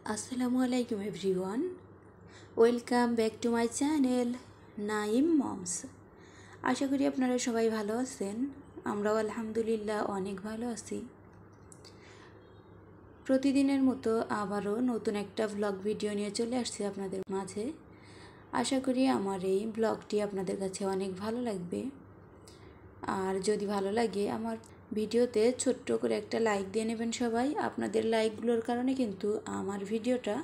আসসালামু আলাইকুম everyone, welcome back to my channel Naim moms. আশা করি আপনারা সবাই ভালো আছেন। আমরাও আলহামদুলিল্লাহ অনেক ভালো আছি। প্রতিদিনের মতো আবারও নতুন একটা ব্লগ ভিডিও নিয়ে চলে আসছি আপনাদের মাঝে। আশা করি আমার এই ব্লগটি আপনাদের কাছে অনেক ভালো লাগবে। আর যদি ভালো লাগে আমার ভিডিওতে ছোট্ট করে একটা লাইক দিয়ে নেবেন সবাই। আপনাদের লাইকগুলোর কারণে কিন্তু আমার ভিডিওটা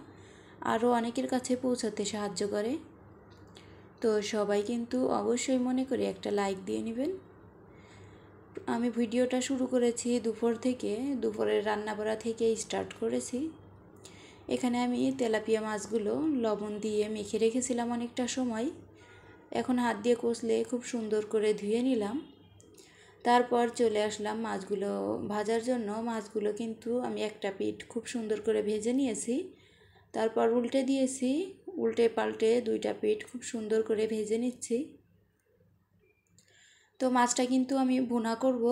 আরও অনেকের কাছে পৌঁছাতে সাহায্য করে। তো সবাই কিন্তু অবশ্যই মনে করে একটা লাইক দিয়ে নেবেন। আমি ভিডিওটা শুরু করেছি দুপুর থেকে, দুপুরের রান্নাবাড়া থেকেই স্টার্ট করেছি। এখানে আমি তেলাপিয়া মাছগুলো লবণ দিয়ে মেখে রেখেছিলাম অনেকটা সময়। এখন হাত দিয়ে কষলে খুব সুন্দর করে ধুয়ে নিলাম। তারপর চলে আসলাম মাছগুলো ভাজার জন্য। মাছগুলো কিন্তু আমি একটা পিঠ খুব সুন্দর করে ভেজে নিয়েছি। তারপর উল্টে দিয়েছি, উল্টে পাল্টে দুইটা পিঠ খুব সুন্দর করে ভেজে নিচ্ছি। তো মাছটা কিন্তু আমি ভুনা করব,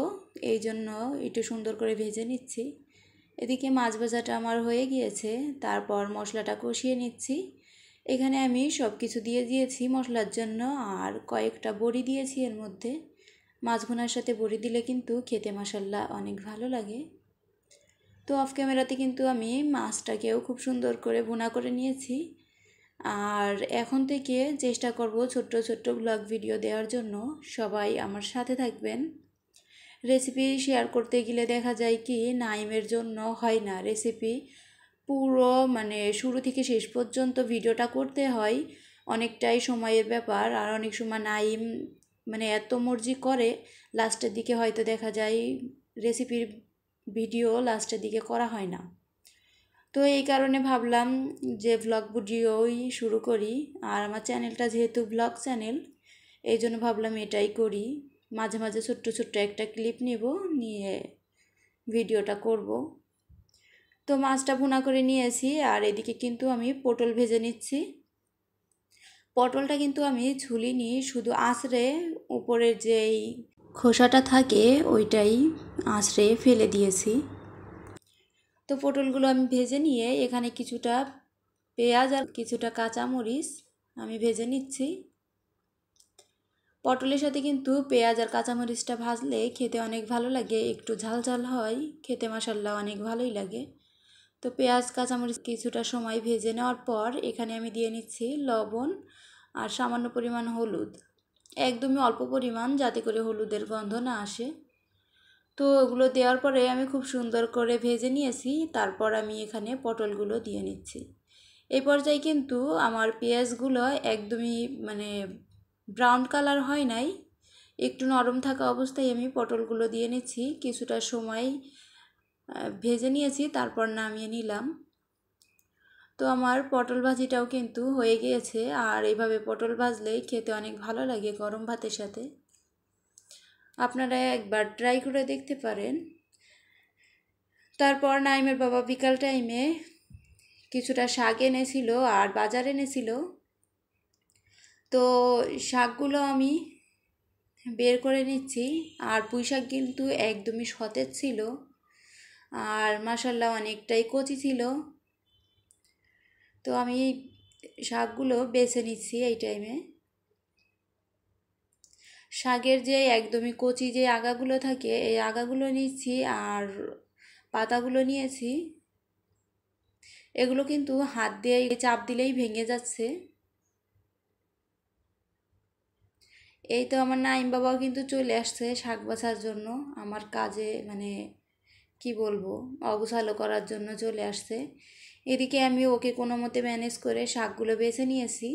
এই জন্য একটু সুন্দর করে ভেজে নিচ্ছি। এদিকে মাছ ভাজাটা আমার হয়ে গিয়েছে। তারপর মশলাটা কষিয়ে নিচ্ছি। এখানে আমি সব কিছু দিয়ে দিয়েছি মশলার জন্য, আর কয়েকটা বড়ি দিয়েছি এর মধ্যে। মাছ ভুনার সাথে বড়ি দিলে কিন্তু খেতে মাশাল্লাহ অনেক ভালো লাগে। তো অফ ক্যামেরাতে কিন্তু আমি মাছটাকেও খুব সুন্দর করে ভুনা করে নিয়েছি। আর এখন থেকে চেষ্টা করব ছোট্ট ছোট্ট ব্লগ ভিডিও দেওয়ার জন্য। সবাই আমার সাথে থাকবেন। রেসিপি শেয়ার করতে গেলে দেখা যায় কি নাইমের জন্য হয় না রেসিপি পুরো, মানে শুরু থেকে শেষ পর্যন্ত ভিডিওটা করতে হয়, অনেকটাই সময়ের ব্যাপার। আর অনেক সময় নাইম মানে এত মর্জি করে লাস্টের দিকে হয়তো দেখা যায় রেসিপির ভিডিও লাস্টের দিকে করা হয় না। তো এই কারণে ভাবলাম যে ব্লগ ভিডিওই শুরু করি। আর আমার চ্যানেলটা যেহেতু ব্লগ চ্যানেল, এই জন্য ভাবলাম এটাই করি। মাঝে মাঝে ছোট্ট ছোট্ট একটা ক্লিপ নিব, নিয়ে ভিডিওটা করব। তো মাছটা ভুনা করে নিয়েছি, আর এদিকে কিন্তু আমি পটল ভেজে নিচ্ছি। পটলটা কিন্তু আমি ঝুলিনি, শুধু আঁচড়ে উপরের যেই খোসাটা থাকে ওইটাই আঁচড়ে ফেলে দিয়েছি। তো পটলগুলো আমি ভেজে নিয়ে এখানে কিছুটা পেঁয়াজ আর কিছুটা কাঁচামরিচ আমি ভেজে নিচ্ছি। পটলের সাথে কিন্তু পেঁয়াজ আর কাঁচামরিচটা ভাজলে খেতে অনেক ভালো লাগে, একটু ঝাল ঝাল হয়, খেতে মাশাল্লাহ অনেক ভালোই লাগে। তো পেঁয়াজ কাঁচামরিচ কিছুটা সময় ভেজে নেওয়ার পর এখানে আমি দিয়ে নিচ্ছি লবণ আর সামান্য পরিমাণ হলুদ, একদমই অল্প পরিমাণ, যাতে করে হলুদের গন্ধ না আসে। তো ওগুলো দেওয়ার পরে আমি খুব সুন্দর করে ভেজে নিয়েছি। তারপর আমি এখানে পটলগুলো দিয়ে নিচ্ছি। এই পর্যায়ে কিন্তু আমার পেঁয়াজগুলো একদমই মানে ব্রাউন কালার হয় নাই, একটু নরম থাকা অবস্থায় আমি পটলগুলো দিয়ে নিচ্ছি। কিছুটা সময় ভেজে নিয়েছি, তারপর নামিয়ে নিলাম। তো আমার পটল ভাজিটাও কিন্তু হয়ে গিয়েছে। আর এইভাবে পটল ভাজলেই খেতে অনেক ভালো লাগে গরম ভাতের সাথে। আপনারা একবার ট্রাই করে দেখতে পারেন। তারপর নাইমের বাবা বিকাল টাইমে কিছুটা শাক এনেছিল আর বাজার এনেছিল। তো শাকগুলো আমি বের করে নিচ্ছি। আর পুঁই শাক কিন্তু একদমই সতেজ ছিল, আর মাশাল্লাহ অনেকটাই কচি ছিল। তো আমি শাকগুলো বেছে নিচ্ছি এই টাইমে। শাকের যে একদমই কচি যে আগাগুলো থাকে এই আগাগুলো নিচ্ছি, আর পাতাগুলো নিয়েছি। এগুলো কিন্তু হাত দিয়ে চাপ দিলেই ভেঙে যাচ্ছে। এই তো আমার নাইম বাবাও কিন্তু চলে আসছে শাক বাছার জন্য, আমার কাজে মানে কি বলবো অগোছালো করার জন্য চলে আসছে। এদিকে আমি ওকে কোনো মতে ম্যানেজ করে শাকগুলো বেছে নিয়েছি।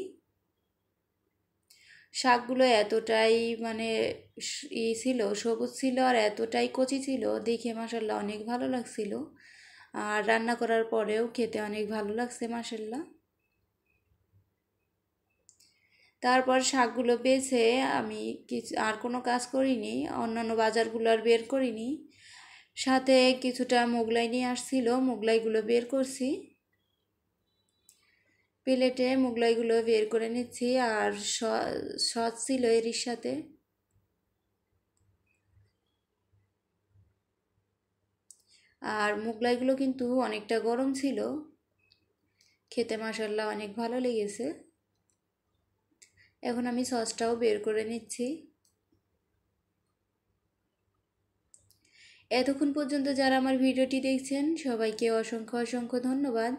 শাকগুলো এতটাই মানে ছিল, সবুজ ছিল, আর এতটাই কচি ছিল, দেখে মাসাল্লাহ অনেক ভালো লাগছিল। আর রান্না করার পরেও খেতে অনেক ভালো লাগছে মাসাল্লাহ। তারপর শাকগুলো বেছে আমি কিছু আর কোনো কাজ করিনি, অন্যান্য বাজারগুলো আর বের করিনি। সাথে কিছুটা মোগলাই নিয়ে আসছিল, মোগলাইগুলো বের করছি। প্লেটে মোগলাইগুলো বের করে নিচ্ছি। আর সস ছিল এর সাথে। আর মোগলাইগুলো কিন্তু অনেকটা গরম ছিল। খেতে মাশাআল্লাহ অনেক ভালো লেগেছে। এখন আমি সসটাও বের করে নিচ্ছি। এতক্ষণ পর্যন্ত যারা আমার ভিডিওটি দেখছেন সবাইকে অসংখ্য অসংখ্য ধন্যবাদ।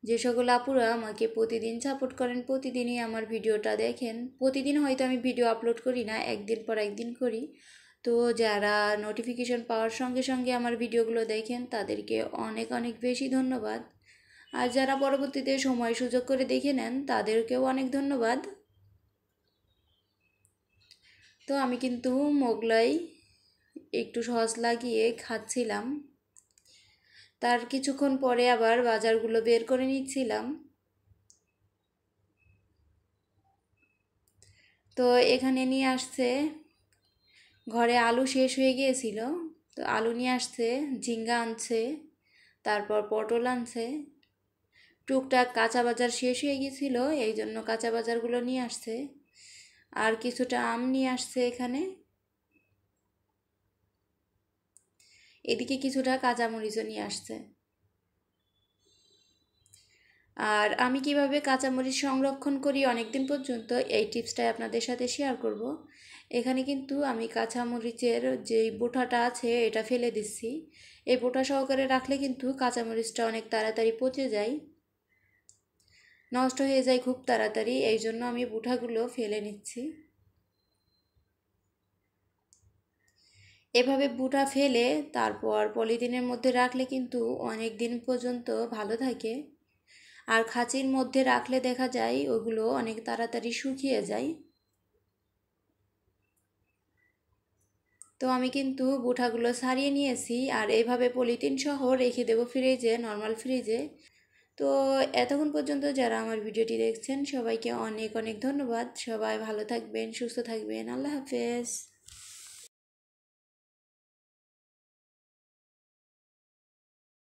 যে সকল আপুরা আমাকে প্রতিদিন সাপোর্ট করেন, প্রতিদিনই আমার ভিডিওটা দেখেন। প্রতিদিন হয়তো আমি ভিডিও আপলোড করি না, একদিন পর একদিন করি। তো যারা নোটিফিকেশন পাওয়ার সঙ্গে সঙ্গে আমার ভিডিওগুলো দেখেন তাদেরকে অনেক অনেক বেশি ধন্যবাদ। আর যারা পরবর্তীতে সময় সুযোগ করে দেখে নেন তাদেরকেও অনেক ধন্যবাদ। তো আমি কিন্তু মোগলাই একটু সস লাগিয়ে খাচ্ছিলাম। তার কিছুক্ষণ পরে আবার বাজারগুলো বের করে নিচ্ছিলাম। তো এখানে নিয়ে আসছে, ঘরে আলু শেষ হয়ে গিয়েছিল, তো আলু নিয়ে আসছে, ঝিঙ্গা আনছে, তারপর পটল আনছে। টুকটাক কাঁচা বাজার শেষ হয়ে গিয়েছিল, এই জন্য কাঁচা বাজারগুলো নিয়ে আসছে। আর কিছুটা আম নিয়ে আসছে এখানে। এদিকে কিছুটা কাঁচামরিচও নিয়ে আসছে। আর আমি কিভাবে কাঁচামরিচ সংরক্ষণ করি অনেক দিন পর্যন্ত, এই টিপসটাই আপনাদের সাথে শেয়ার করব। এখানে কিন্তু আমি কাঁচামরিচের যেই বোঁটাটা আছে এটা ফেলে দিচ্ছি। এই বোঁটা সহকারে রাখলে কিন্তু কাঁচামরিচটা অনেক তাড়াতাড়ি পচে যায়, নষ্ট হয়ে যায় খুব তাড়াতাড়ি, এই জন্য আমি বোঁটাগুলো ফেলে নিচ্ছি। এভাবে বোঁটা ফেলে তারপর পলিথিনের মধ্যে রাখলে কিন্তু অনেক দিন পর্যন্ত ভালো থাকে। আর খাঁচির মধ্যে রাখলে দেখা যায় ওগুলো অনেক তাড়াতাড়ি শুকিয়ে যায়। তো আমি কিন্তু বোঁটাগুলো ছাড়িয়ে নিয়েছি আর এইভাবে পলিথিন সহ রেখে দেবো ফ্রিজে, নর্মাল ফ্রিজে। তো এতক্ষণ পর্যন্ত যারা আমার ভিডিওটি দেখছেন সবাইকে অনেক অনেক ধন্যবাদ। সবাই ভালো থাকবেন, সুস্থ থাকবেন। আল্লাহ হাফেজ।